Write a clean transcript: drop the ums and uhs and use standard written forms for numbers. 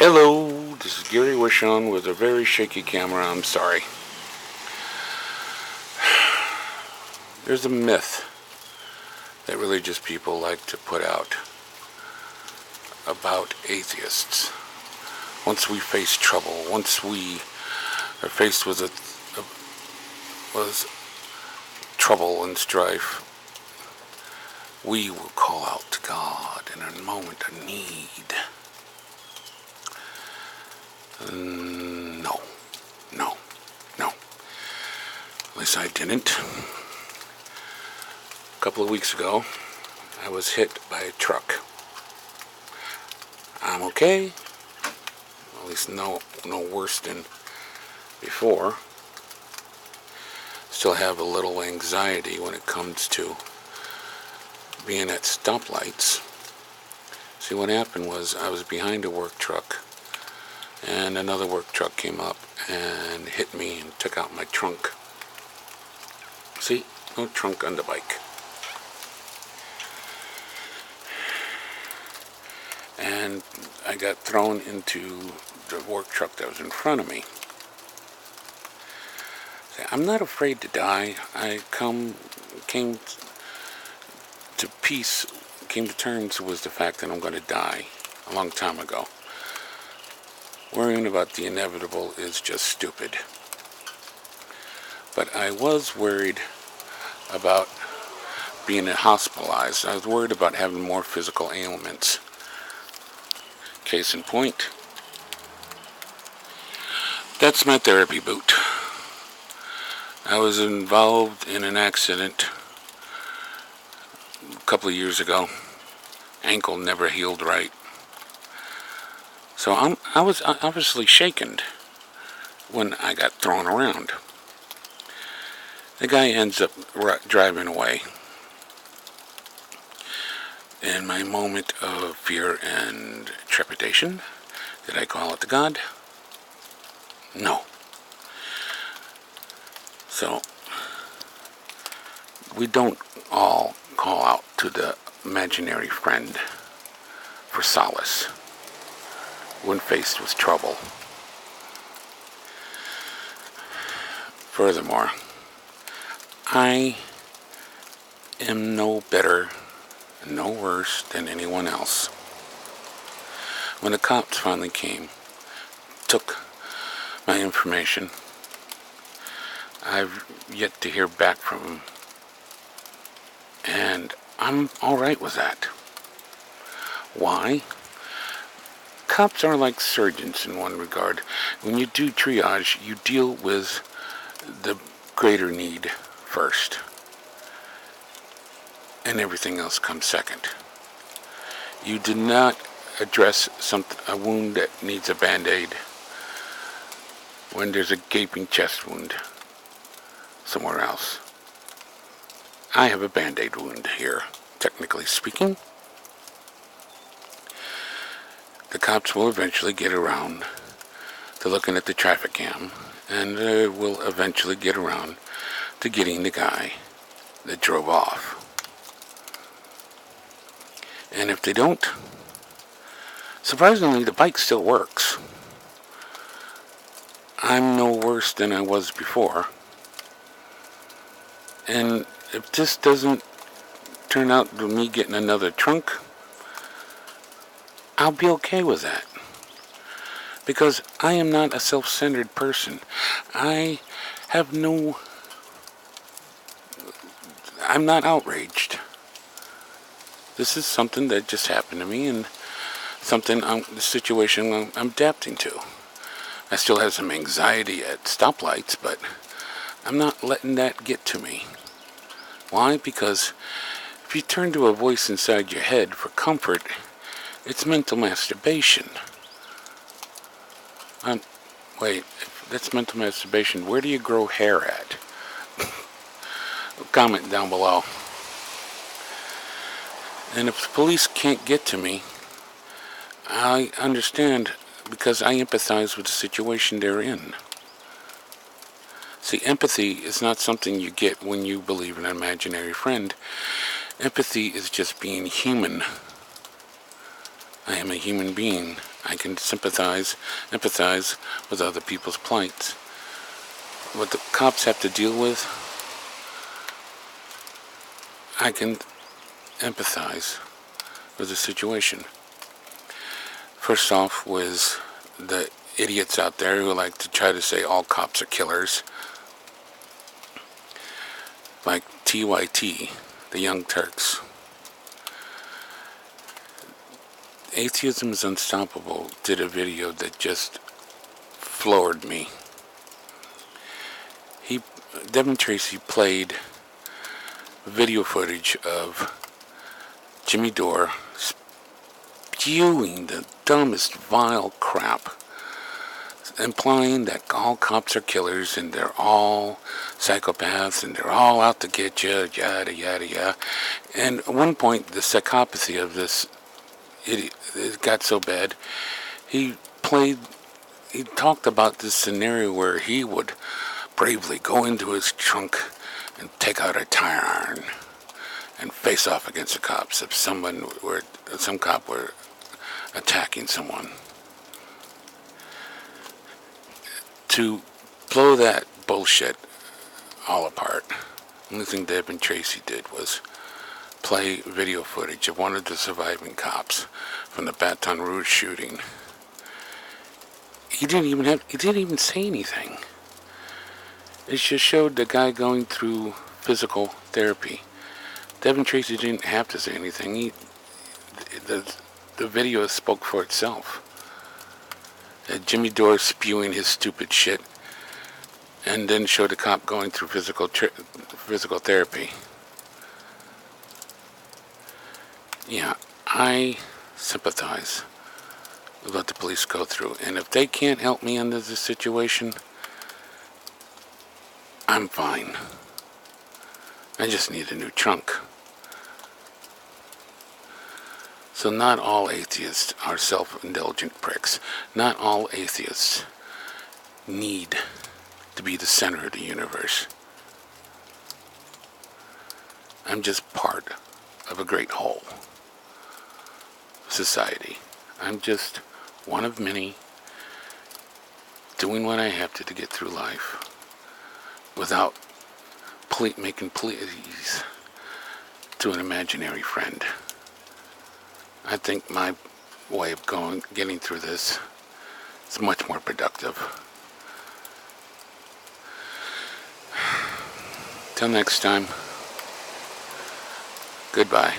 Hello, this is Gary Wishon with a very shaky camera. I'm sorry. There's a myth that religious people like to put out about atheists. Once we face trouble, once we are faced with trouble and strife, we will call out to God in a moment of need. No. At least I didn't. A couple of weeks ago, I was hit by a truck. I'm okay. At least no worse than before. Still have a little anxiety when it comes to being at stoplights. See, what happened was I was behind a work truck, and another work truck came up and hit me and took out my trunk. See, no trunk on the bike. And I got thrown into the work truck that was in front of me. See, I'm not afraid to die. I came to terms with the fact that I'm going to die a long time ago. Worrying about the inevitable is just stupid. But I was worried about being hospitalized. I was worried about having more physical ailments. Case in point, that's my therapy boot. I was involved in an accident a couple of years ago. Ankle never healed right. So I was obviously shaken when I got thrown around. The guy ends up driving away. In my moment of fear and trepidation, did I call it to God? No. So, we don't all call out to the imaginary friend for solace when faced with trouble. Furthermore, I am no better, no worse than anyone else. When the cops finally came, took my information, I've yet to hear back from them. And I'm alright with that. Why? Cops are like surgeons in one regard. When you do triage, you deal with the greater need first, and everything else comes second. You do not address a wound that needs a band-aid when there's a gaping chest wound somewhere else. I have a band-aid wound here, technically speaking. The cops will eventually get around to looking at the traffic cam, and will eventually get around to getting the guy that drove off. And if they don't, surprisingly, the bike still works. I'm no worse than I was before. And if this doesn't turn out to me getting another trunk, I'll be okay with that. Because I am not a self-centered person. I'm not outraged. This is something that just happened to me, and the situation I'm adapting to. I still have some anxiety at stoplights, but I'm not letting that get to me. Why? Because if you turn to a voice inside your head for comfort, it's mental masturbation. Wait, if that's mental masturbation, where do you grow hair at? Comment down below. And if the police can't get to me, I understand, because I empathize with the situation they're in. See, empathy is not something you get when you believe in an imaginary friend. Empathy is just being human. I am a human being. I can sympathize, empathize with other people's plights. What the cops have to deal with, I can empathize with the situation. First off was the idiots out there who like to try to say all cops are killers. Like TYT, the Young Turks. Atheism is Unstoppable did a video that just floored me. Devin Tracy played video footage of Jimmy Dore spewing the dumbest, vile crap, implying that all cops are killers and they're all psychopaths and they're all out to get you, yada, yada, yada. And at one point, the psychopathy of this idiot, it got so bad, he talked about this scenario where he would bravely go into his trunk and take out a tire iron and face off against the cops if some cop were attacking someone. To blow that bullshit all apart, the only thing Devin Tracy did was play video footage of one of the surviving cops from the Baton Rouge shooting. He didn't even say anything. It just showed the guy going through physical therapy. Devin Tracy didn't have to say anything. The video spoke for itself. Jimmy Dore spewing his stupid shit, and then showed the cop going through physical therapy. Yeah, I sympathize with what the police go through, and if they can't help me under this situation, I'm fine. I just need a new trunk. So not all atheists are self-indulgent pricks. Not all atheists need to be the center of the universe. I'm just part of a great whole. Society. I'm just one of many doing what I have to get through life without making pleas to an imaginary friend. I think my way of getting through this is much more productive. Till next time, goodbye.